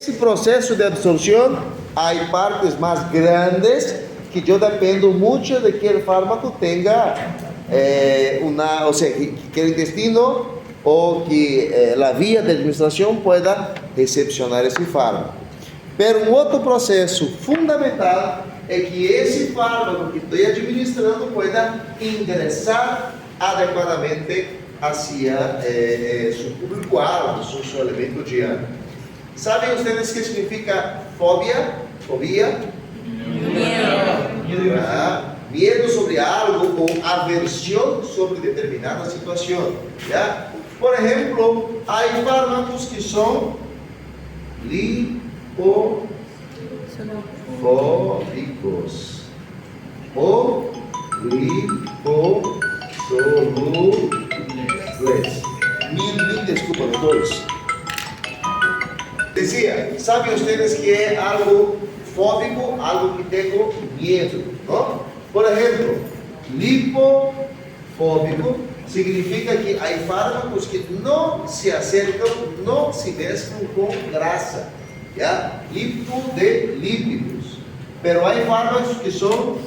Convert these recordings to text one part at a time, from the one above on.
Esse processo de absorção, há partes mais grandes que eu dependo muito de que o fármaco tenha ou seja, que o intestino ou que a via de administração pueda recepcionar esse fármaco. Pero outro processo fundamental é que esse fármaco que estou administrando pueda ingressar adequadamente hacia seu público-alvo, seu elemento diário. ¿Saben ustedes qué significa fobia? Fobia. Miedo sobre algo o aversión sobre determinada situación. ¿Ya? Por ejemplo, hay fármacos que son lipofóbicos o liposolubles. Mil desculpas, doctores. Decía, ¿saben ustedes que es algo fóbico? Algo que tengo miedo, ¿no? Por ejemplo, lipofóbico significa que hay fármacos que no se acercan, no se mezclan con grasa, ¿ya? Lipo de lípidos. Pero hay fármacos que son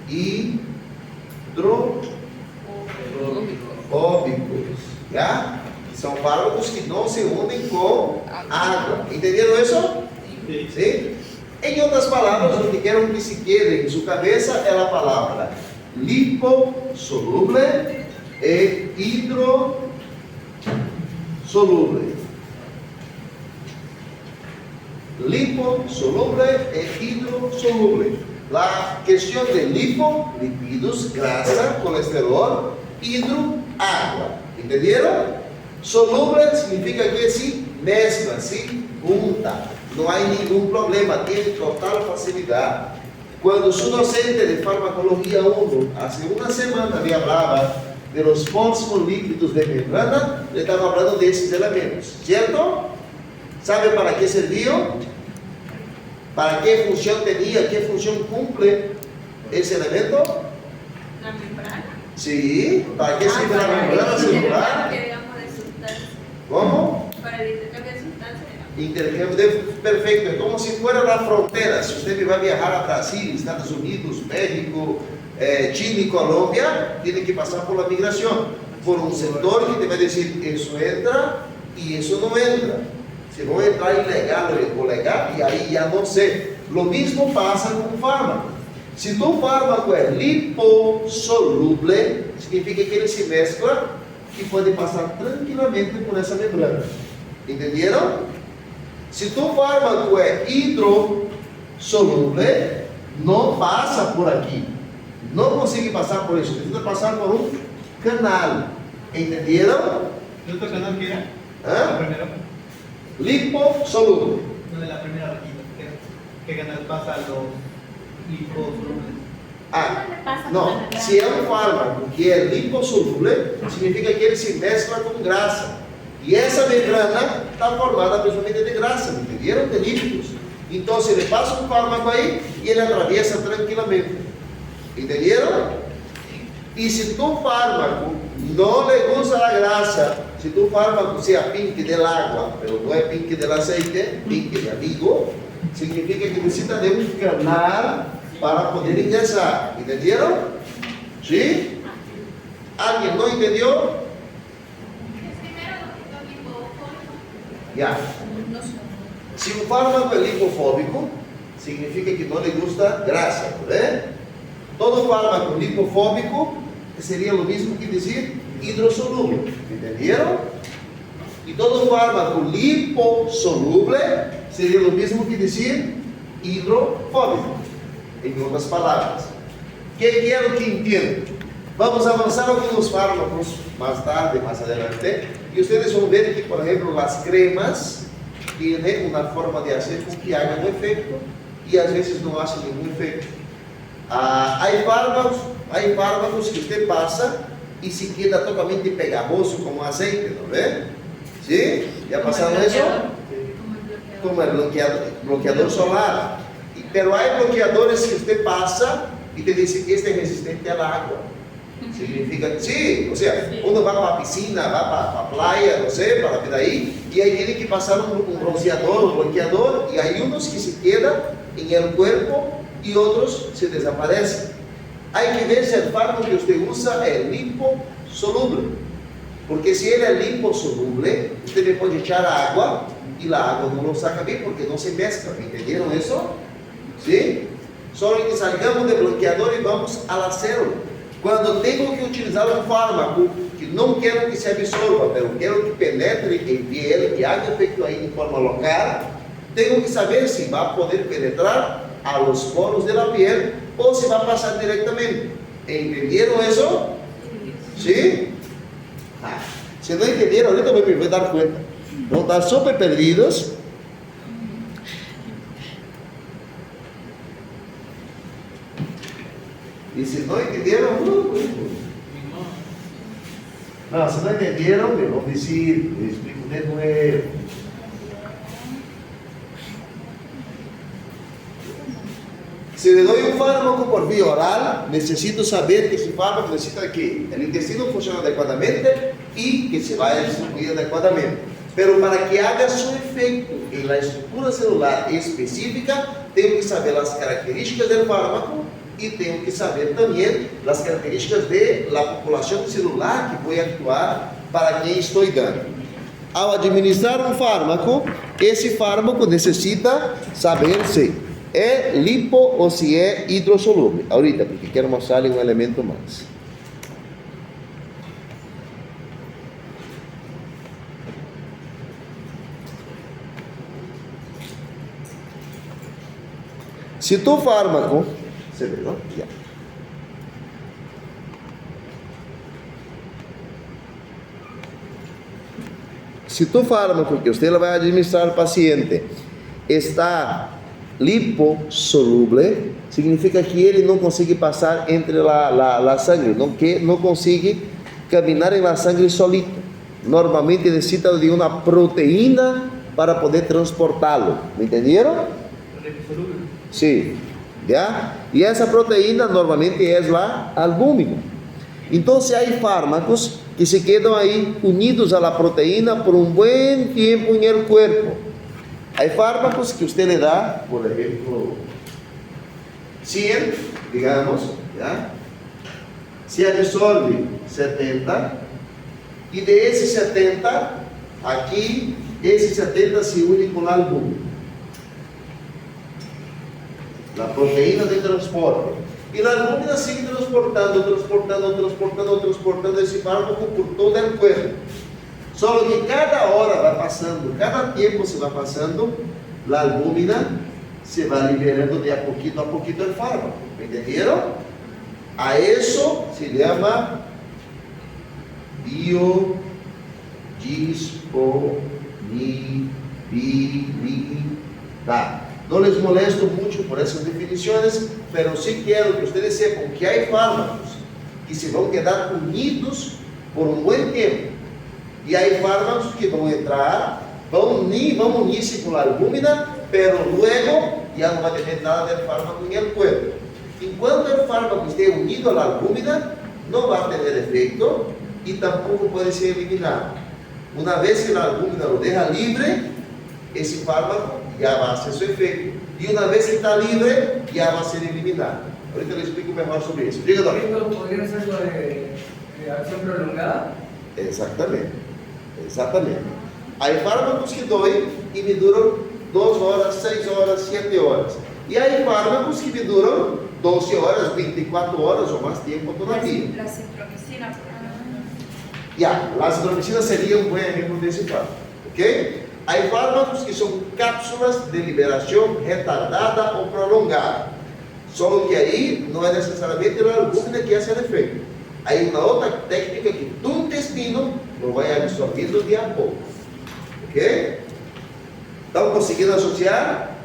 hidrofóbicos, ¿ya? São fármacos que não se unem com água. Entenderam isso? Sim. Em outras palavras, o que quero que se quede em sua cabeça é a palavra liposoluble e hidrosoluble. Liposoluble e hidrosoluble. A questão de lipo, lípidos, grasa, colesterol, hidro, água. Entenderam? Soluble significa que se mescla, se junta, não há nenhum problema, tem total facilidade. Quando su docente de farmacologia 1, hace uma semana, me falava de los fosfolípidos de membrana, le estava falando desses elementos, certo? Sabe para que serviam? Para que função tinha, que função cumpre esse elemento? La membrana. Sim, para que sirve a membrana celular? ¿Cómo? Para el intercambio de sustancias. Intercambio de, perfecto, é como se fuera la frontera. Si usted va a viajar a Brasil, Estados Unidos, México, Chile, Colômbia, tiene que pasar por la migración, por un sector que te va a decir, eso entra y eso no entra. Si va a entrar ilegal o legal, y ahí ya no sé. Lo mismo pasa con fármaco. Si tu fármaco es liposoluble, significa que ele se mezcla e pode passar tranquilamente por essa membrana. Entenderam? Se tu fármaco é hidrosoluble, não passa por aqui. Não consegue passar por isso. Precisa passar por um canal. Entenderam? ¿Y otro canal que era? ¿Ah? La primera. Liposoluble. No, de la primera rajita. ¿Qué canal pasa a los liposolubles? Ah, não. Se é um fármaco que é liposoluble, significa que ele se mescla com grasa. E essa membrana está formada principalmente de grasa, entenderam? De lípidos. Então, se ele passa um fármaco aí, e ele atravessa tranquilamente. Entenderam? E se tu fármaco não le gusta a grasa, se tu fármaco seja pink del agua, pero não é pink del aceite, pink de amigo, significa que necessita de um canal para poder ingressar. Entenderam? Sim? Alguém não entendeu? Já. Se um fármaco é lipofóbico, significa que não lhe gusta grasa, né? Todo fármaco lipofóbico seria o mesmo que dizer hidrossolúvel. Entenderam? E todo fármaco liposoluble seria o mesmo que dizer hidrofóbico. Em outras palavras, que quero que entendam. Vamos avançar alguns fármacos mais tarde, mais adelante, e vocês vão ver que, por exemplo, as cremas têm uma forma de fazer com que haja um efeito e às vezes não fazem nenhum efeito. Há fármacos que você passa e se queda totalmente pegajoso como azeite, não é? Sim? Já passaram isso? Como é bloqueador solar. Pero há bloqueadores que você passa e te dizem que este é resistente à água. Significa, sí, o sea, uno va para la piscina, va para la playa, no sé, para por ahí, y ahí tiene que pasar un bronceador, un bloqueador, y hay unos que se quedan en el cuerpo y otros se desaparecen. Hay que ver si el fármaco que usted usa es liposoluble, porque si él es liposoluble, usted le puede echar agua y la agua no lo saca bien porque no se mezcla. ¿Entendieron eso? ¿Sí? Solo que salgamos del bloqueador y vamos a la célula. Cuando tengo que utilizar un fármaco que no quiero que se absorba, pero quiero que penetre en piel y haga efecto ahí de forma local, tengo que saber si va a poder penetrar a los poros de la piel o si va a pasar directamente. ¿Entendieron eso? ¿Sí? Si no entendieron, ahorita me voy a dar cuenta. Vão estar super perdidos. Y si no entendieron, no, si no entendieron, me van a decir, me explico de nuevo. Si le doy un fármaco por vía oral, necesito saber que ese fármaco necesita que el intestino funcione adecuadamente y que se vaya a distribuir adecuadamente. Pero para que haga su efecto en la estructura celular específica, tengo que saber las características del fármaco y tengo que saber también las características de la población celular que voy a actuar para quien estoy dando. Al administrar un fármaco, ese fármaco necesita saber si es lipo o si es hidrosoluble. Ahorita, porque quiero mostrarle un elemento más. Si tu fármaco, se ve, ¿no? Ya. Si tu fármaco que usted le va a administrar al paciente está liposoluble, significa que ele não consegue passar entre a sangre, não consegue caminhar em la sangre solito. Normalmente necessita de uma proteína para poder transportá-lo. ¿Me entenderam? Sim. ¿Ya? E essa proteína normalmente é a albúmina. Então, há fármacos que se quedam aí unidos à proteína por um bom tempo no corpo. Há fármacos que você le dá, por exemplo, 100, digamos, ¿ya? Se absorve 70, e de esses 70, aqui, esses 70 se unem com a albúmina, a proteína de transporte. E a albúmina sigue transportando esse fármaco por todo o corpo. Só que cada hora vai passando, cada tempo se vai passando, a albúmina se vai liberando de a pouquinho o fármaco. ¿Entenderam? A isso se chama biodisponibilidade. Não les molesto muito por essas definições, mas sim quero que vocês sepam que há fármacos que se vão quedar unidos por um bom tempo. E há fármacos que vão entrar, vão unir-se com a albúmina, mas luego já não vai ter nada de fármaco no corpo. Enquanto o fármaco esteja unido à albúmina, não vai ter efeito e tampouco pode ser eliminado. Uma vez que a albúmina lo deja livre, esse fármaco já vai ser seu efeito. E uma vez que está livre, já vai ser eliminado. Ahorita eu explico melhor sobre isso. Diga, Dori. ¿Podría ser lo de acción prolongada? Exatamente. Há fármacos que doem e me duram 2 horas, 6 horas, 7 horas. E há fármacos que me duram 12 horas, 24 horas ou mais tempo todavia. La citromicina, por ejemplo. A azitromicina seria um bom exemplo desse fármaco, ok? Há fármacos que são cápsulas de liberação retardada ou prolongada. Só que aí não é necessariamente a albúmina que hace efeito. Há uma outra técnica que tu intestino lo vai absorvendo de a pouco. Ok? Estão conseguindo associar?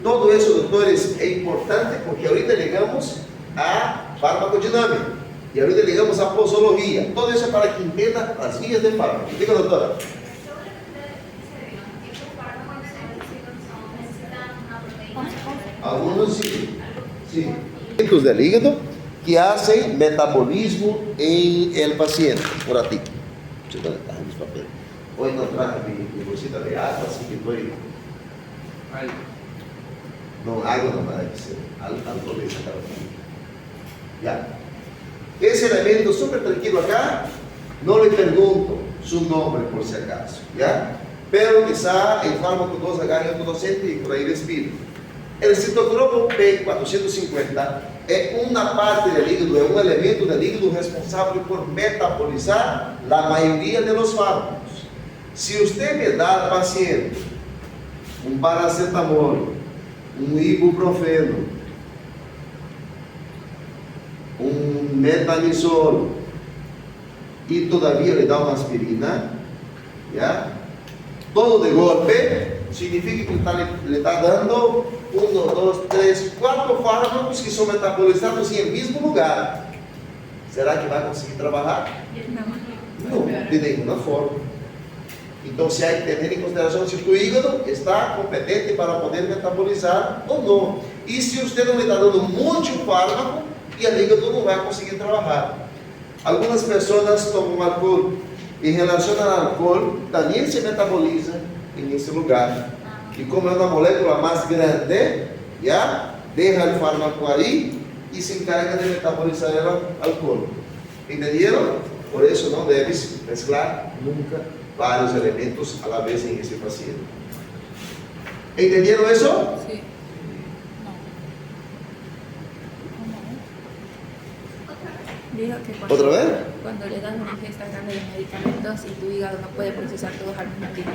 Todo isso, doutores, é importante porque ahorita ligamos a farmacodinâmica e ahorita ligamos a posologia. Todo isso é para que entenda as vias de fármaco. Diga, doutora. Algunos sí. Del hígado que hacen metabolismo en el paciente. Por aquí. Deixa eu dar mis papeles. Hoy no traje mi bolsita de agua, así que estoy... No, agua no para que alcoholismo. Ya. Ese elemento súper tranquilo acá, no le pregunto su nombre por si acaso, ¿ya? Pero quizá el fármaco 2 agarre otro docente y por ahí respire. El citocromo P450 es una parte del hígado, es un elemento del hígado responsable por metabolizar la mayoría de los fármacos. Si usted me da al paciente un paracetamol, un ibuprofeno, un metamizol y todavía le da una aspirina, ¿ya? Todo de golpe, significa que le está dando 1, 2, 3, 4 fármacos que son metabolizados en el mismo lugar. ¿Será que va a conseguir trabajar? No, de ninguna forma. Entonces hay que tener en consideración si tu hígado está competente para poder metabolizar o no. Y si usted no le está dando mucho fármaco, y el hígado no va a conseguir trabajar. Algunas personas toman alcohol. En relación al alcohol, también se metaboliza en ese lugar. Y como es una molécula más grande, ya deja el fármaco ahí y se encarga de metabolizar el alcohol. ¿Entendieron? Por eso no debes mezclar nunca varios elementos a la vez en ese paciente. ¿Entendieron eso? Sí. Dijo que ¿Otra vez? cuando le das una ingesta grande de medicamentos y tu hígado no puede procesar todos al mismo tiempo,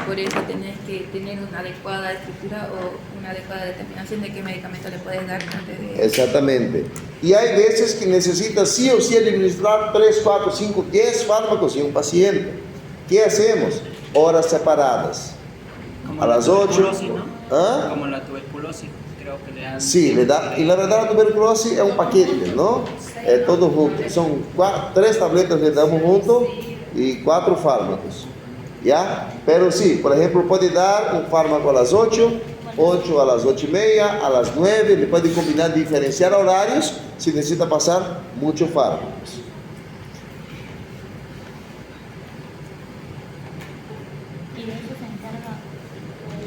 por eso tenés que tener una adecuada estructura o una adecuada determinación de qué medicamento le puedes dar antes de... Exactamente. Y hay veces que necesitas sí o sí administrar 3, 4, 5, 10 fármacos en un paciente. ¿Qué hacemos? Horas separadas. Como A la las 8. tuberculosis, ¿no? ¿Ah? Como la tuberculosis, creo que le dan. Sí, le da. Y la verdad la tuberculosis es un paquete, ¿no? Todo junto. Son 3 tabletas que le damos juntos y 4 fármacos. ¿Ya? Pero sí, por ejemplo, puede dar un fármaco a las 8, 8 a las 8:30, a las 9, le puede combinar, diferenciar horarios si necesita pasar muchos fármacos. Y de eso se encarga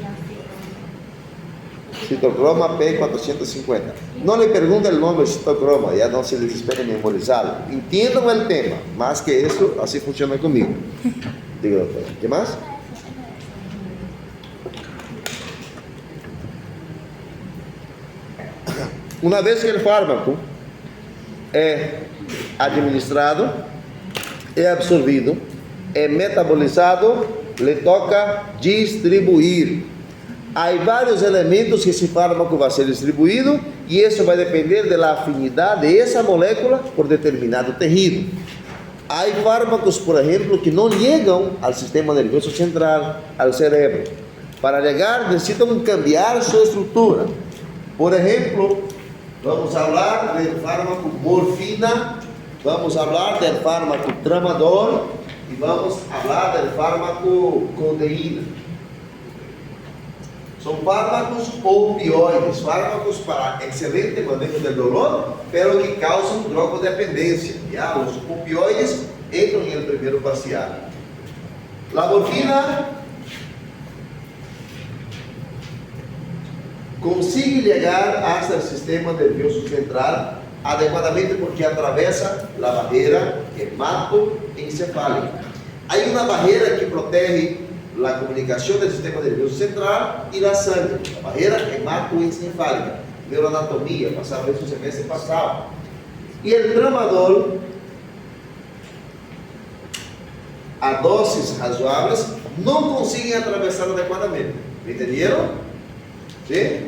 la Citocroma P450. No le pregunte el nombre de citocroma, ya no se desespere memorizarlo. Entiendan el tema, más que eso, así funciona conmigo. Digo, doctor, ¿qué más? Una vez que el fármaco es administrado, es absorbido, es metabolizado, le toca distribuir. Hay varios elementos que ese fármaco va a ser distribuido y eso va a depender de la afinidad de esa molécula por determinado tejido. Hay fármacos, por ejemplo, que no llegan al sistema nervioso central, al cerebro. Para llegar necesitan cambiar su estructura. Por ejemplo, vamos a hablar del fármaco morfina, vamos a hablar del fármaco tramadol y vamos a hablar del fármaco codeína. Son fármacos opioides, fármacos para excelente manejo del dolor, pero que causan drogodependencia. Ya los opioides entran en el primero parcial. La morfina consigue llegar hasta el sistema nervioso central adecuadamente porque atraviesa la barrera hematoencefálica. Hay una barrera que protege la comunicación del sistema nervioso central y la sangre, la barrera hematoencefálica, neuroanatomía, pasaba eso el semestre pasado. Y el tramadol, a dosis razoáveis, não conseguem atravessar adequadamente. ¿Entendieron? ¿Sí?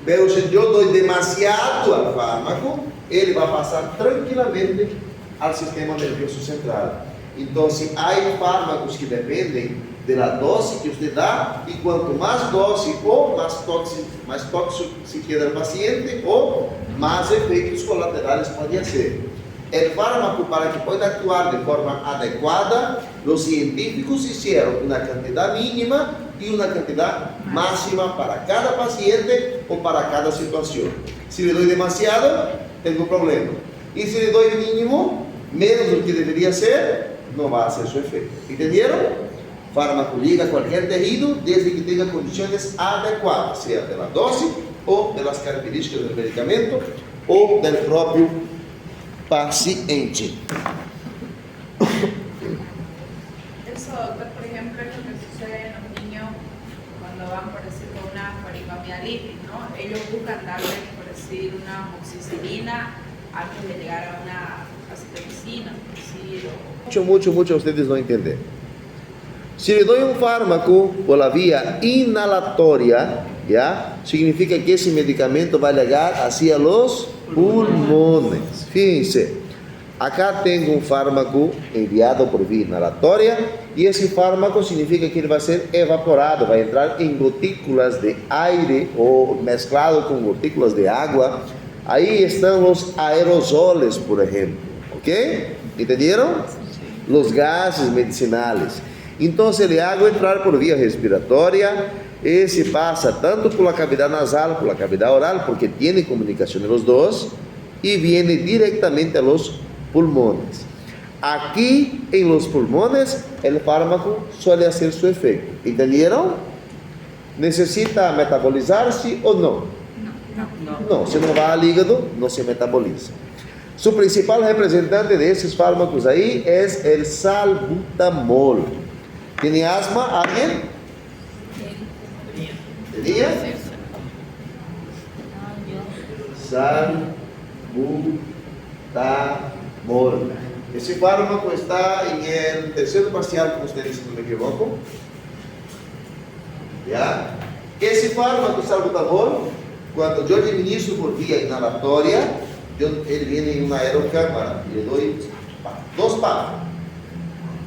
Pero si yo doy demasiado al fármaco, ele vai passar tranquilamente al sistema nervioso central. Entonces, hay fármacos que dependen de la dosis que usted da, y cuanto más dosis o más tóxico se queda el paciente, o más efectos colaterales puede hacer. El fármaco, para que pueda actuar de forma adecuada, los científicos hicieron una cantidad mínima y una cantidad máxima para cada paciente o para cada situación. Si le doy demasiado, tengo problema. Y si le doy mínimo, menos de lo que debería ser, no va a hacer su efecto. ¿Entendieron? Fármaco liga a cualquier tejido desde que tenga condiciones adecuadas, sea de la dosis o de las características del medicamento o del propio paciente. Eso, doctor, por ejemplo, es lo que sucede en los niños cuando van, por decir, con una faringomielitis, ¿no? Ellos buscan darle, por decir, una amoxicilina antes de llegar a una acitromicina, por decir, Mucho ustedes no entienden. Si le doy un fármaco por la vía inhalatoria, ¿ya? Significa que ese medicamento va a llegar hacia los pulmones. Fíjense, acá tengo un fármaco enviado por vía inhalatoria y ese fármaco significa que ele va a ser evaporado, va a entrar en gotículas de aire o mezclado con gotículas de agua. Ahí están los aerosoles, por ejemplo, ¿ok? ¿Entendieron? Los gases medicinales. Entonces le hago entrar por vía respiratoria, ese pasa tanto por la cavidad nasal, por la cavidad oral, porque tiene comunicación de los dos, y viene directamente a los pulmones. Aquí en los pulmones el fármaco suele hacer su efecto. ¿Entendieron? ¿Necesita metabolizarse o no? No, si no va al hígado, no se metaboliza. Su principal representante de esos fármacos ahí es el salbutamol. ¿Tiene asma alguien? ¿Tenía? Salbutamol. Ese fármaco está en el tercer parcial con ustedes, si no me equivoco. ¿Ya? Ese fármaco, salbutamol, cuando yo le administro por vía inhalatoria, él viene en una aerocámara y le doy 2 pasos.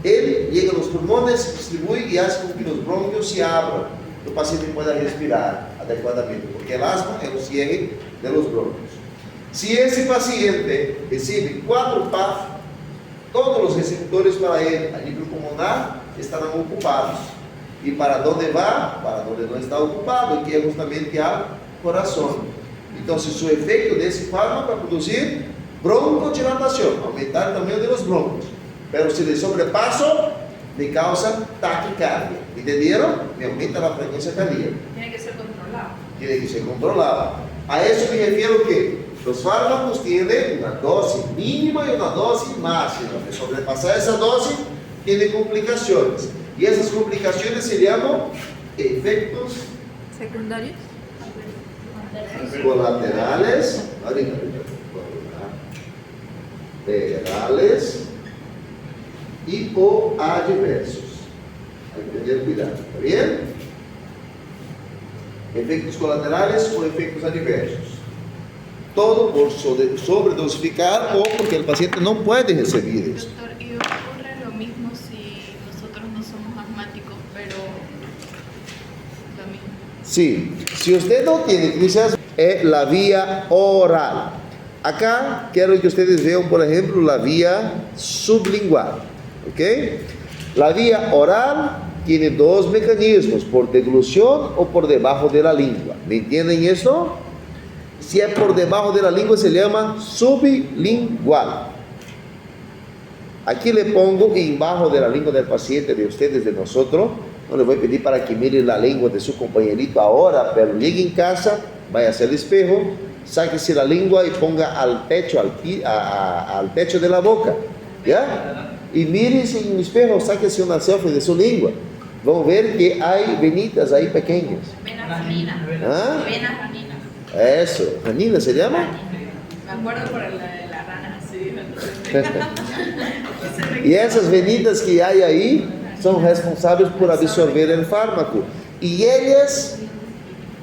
Él llega a los pulmones, distribuye y hace con que los bronquios se abran. El paciente pueda respirar adecuadamente, porque el asma es el cierre de los bronquios. Si ese paciente recibe 4 PAF, todos los receptores para él a nivel pulmonar estarán ocupados. ¿Y para dónde va? Para donde no está ocupado, que es justamente al corazón. Entonces su efecto de ese fármaco es producir broncodilatación, aumentar el tamaño de los bronquios. Pero si le sobrepaso, me causa taquicardia. ¿Entendieron? Me aumenta la frecuencia cardíaca. tiene que ser controlado. Tiene que ser controlado. A eso me refiero que los fármacos tienen una dosis mínima y una dosis máxima. De sobrepasar esa dosis, tiene complicaciones. Y esas complicaciones se llaman efectos secundarios. colaterales, colaterales y o adversos. Hay que tener cuidado, ¿está bien? Efectos colaterales o efectos adversos. Todo por sobredosificar o porque el paciente no puede recibir eso. Doctor, ¿y ocurre lo mismo si nosotros no somos asmáticos, pero lo mismo? Sí, si usted no tiene crisis, es la vía oral. Acá quiero que ustedes vean, por ejemplo, la vía sublingual. ¿Ok? La vía oral tiene 2 mecanismos, por deglución o por debajo de la lengua. ¿Me entienden eso? Si es por debajo de la lengua se llama sublingual. Aquí le pongo embajo de la lengua del paciente, de ustedes, de nosotros. No le voy a pedir para que mire la lengua de su compañerito ahora, pero llegue en casa, vaya hacia el espejo, sáquese la lengua y ponga al techo, al techo de la boca. ¿Ya? Y mírese en el espejo, sáquese una selfie de su lengua. Vão ver que hay venitas ahí pequeñas. Venas raninas. ¿Ah? Venas raninas. Eso, ¿ranina se llama? Me acuerdo por la rana así. Y esas venitas que hay ahí son responsáveis por absorver el fármaco. Y ellas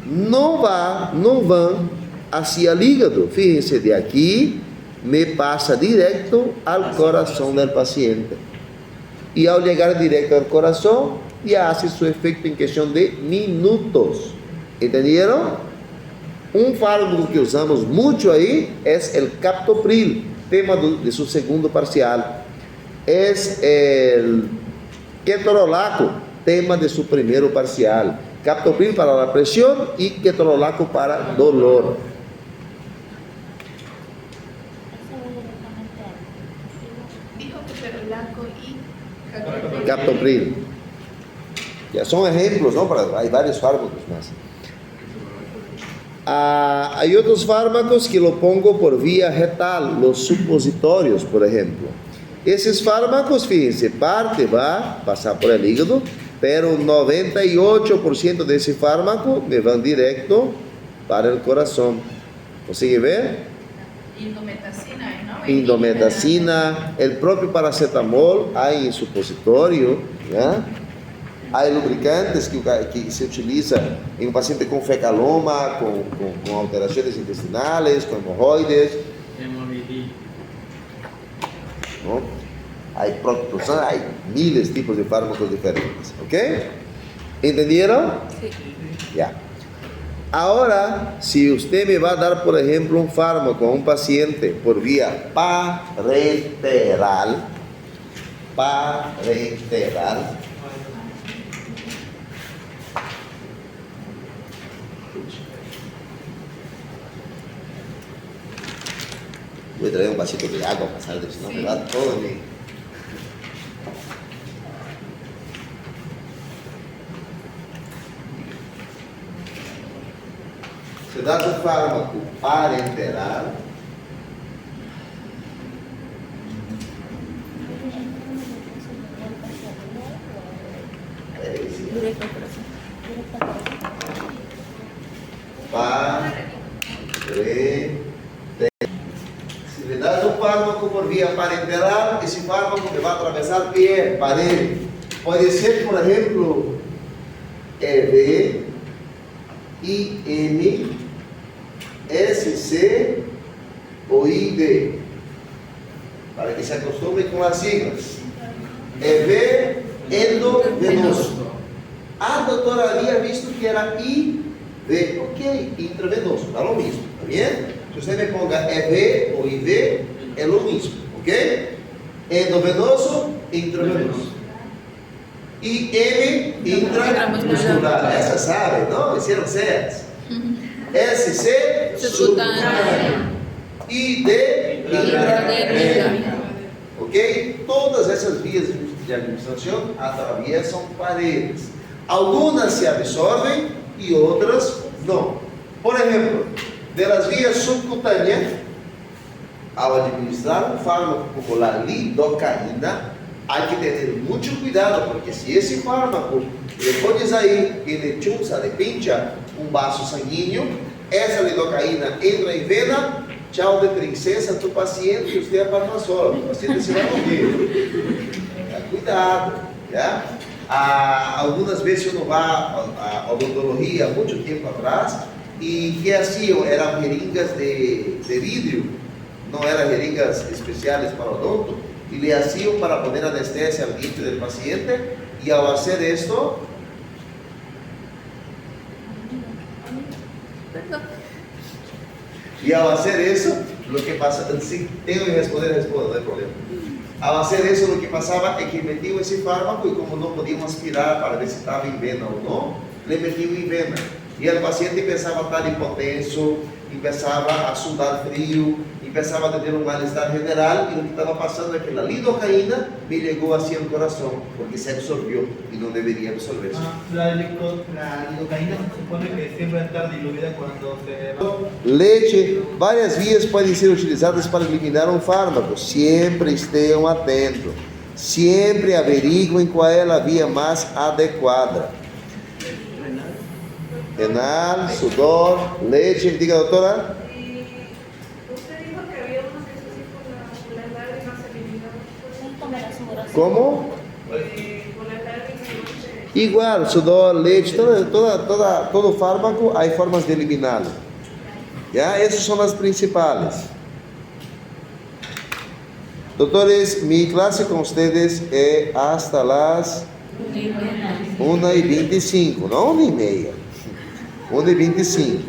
no van hacia el hígado. Fíjense, de aquí me pasa directo al corazón del paciente. Y al llegar directo al corazón, ya hace su efecto en cuestión de minutos. ¿Entendieron? Un fármaco que usamos mucho ahí es el captopril, tema de su segundo parcial. Es el ketorolaco, tema de su primero parcial. Captopril para la presión y ketorolaco para dolor. captopril. Ya son ejemplos, ¿no? Hay varios fármacos más. Hay otros fármacos que lo pongo por vía retal, los supositorios, por ejemplo. Esos fármacos, fíjense, parte va a pasar por el hígado, pero 98% de ese fármaco me van directo para el corazón. ¿Consigue ver? Indometacina, ¿no? Indometacina, el propio paracetamol hay en supositorio, ¿ya? Hay lubricantes que se utiliza en un paciente con fecaloma, con alteraciones intestinales, con hemorroides, ¿no? Hay protoxan, hay miles de tipos de fármacos diferentes, ¿ok? ¿Entendieron? Sí. Ya. Ahora, si usted me va a dar, por ejemplo, un fármaco a un paciente por vía parenteral, voy a traer un vasito de agua para pasar de eso, no me da todo en mí. Se dá um fármaco parenteral, Directo al corazón. Se le das um fármaco por via parenteral, esse fármaco que vai atravessar pie, parede. Pode ser, por exemplo, EV, IM, SC ou ID, para que se acostume com as siglas. EV endovenoso. A doutora havia visto que era IV, ok, intravenoso, dá o mesmo, tá vendo? Se você me ponga EV ou IV, é o mesmo, ok? Endovenoso, intravenoso. IM, intramuscular, essa sabe, não? Hicieron certas. SC, subcutânea. ID, intradermal. Ok? Todas essas vias de administração atravessam paredes. Algunas se absorben y otras no. Por ejemplo, de las vías subcutáneas, al administrar un fármaco como la lidocaína, hay que tener mucho cuidado, porque si ese fármaco le pones ahí y le chunza, le pincha un vaso sanguíneo, esa lidocaína entra en vena, chao de princesa, tu paciente, y usted aparta solo, tu paciente se va a morir. Cuidado, ¿ya? Algumas vezes eu não vá à odontologia há muito tempo atrás e que assim eram jeringas de vidro, não eram jeringas especiais para odonto, e le hacían para poner anestesia al diente del paciente, y al hacer esto, lo que pasa, sí, tengo que responder, no hay problema. Al hacer eso, lo que pasaba es que metían ese fármaco y como no podíamos aspirar para ver si estaba en vena o no, le metían en vena. Y el paciente empezaba a estar hipotenso, empezaba a sudar frío, empezaba a tener un malestar general, y lo que estaba pasando es que la lidocaína me llegó hacia el corazón, porque se absorbió y no debería absorberse. La lidocaína se supone que siempre está diluida cuando se... Leche, várias vias podem ser utilizadas para eliminar um fármaco. Sempre estejam atentos. Sempre averiguem qual é a via mais adequada. Renal, sudor, leche. Diga, doutora. Como? Igual, sudor, leite, todo fármaco, hay formas de eliminarlo. ¿Ya? Esas son las principales. Doctores, mi clase con ustedes es hasta las 1:25, no 1:30. 1:25.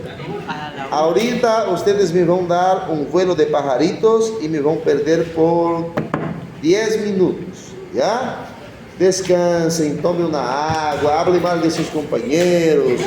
Ahorita ustedes me van a dar un vuelo de pajaritos y me van a perder por 10 minutos, ¿ya? Descansem, tomem uma água, hablem mais de seus companheiros,